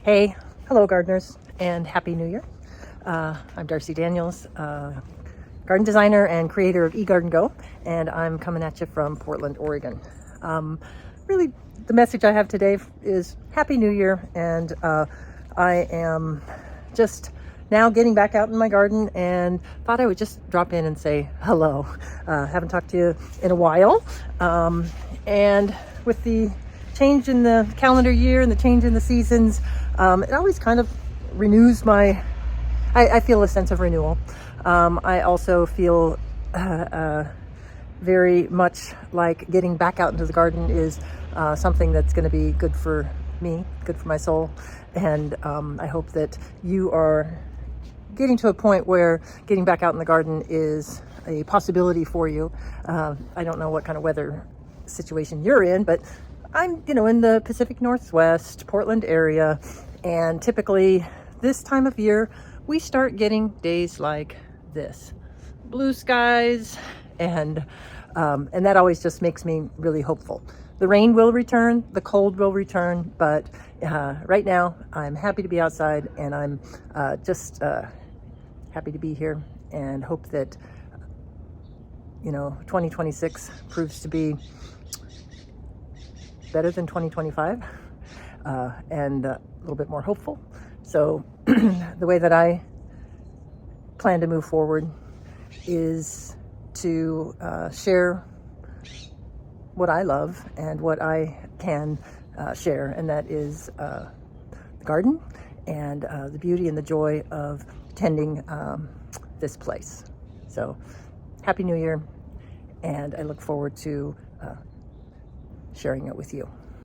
Hey, hello gardeners, and Happy New Year. I'm Darcy Daniels, garden designer and creator of eGardenGo, and I'm coming at you from Portland, Oregon. Really, the message I have today is Happy New Year, and I am just now getting back out in my garden and thought I would just drop in and say hello. Haven't talked to you in a while, and with the change in the calendar year and the change in the seasons, it always kind of renews I feel a sense of renewal. I also feel very much like getting back out into the garden is something that's going to be good for me, good for my soul. And I hope that you are getting to a point where getting back out in the garden is a possibility for you. I don't know what kind of weather situation you're in, but I'm, in the Pacific Northwest, Portland area, and typically this time of year, we start getting days like this. Blue skies, and that always just makes me really hopeful. The rain will return, the cold will return, but right now I'm happy to be outside, and I'm just happy to be here, and hope that 2026 proves to be better than 2025, and a little bit more hopeful. So the way that I plan to move forward is to share what I love and what I can share, and that is the garden and the beauty and the joy of tending this place. So Happy New Year, and I look forward to sharing it with you.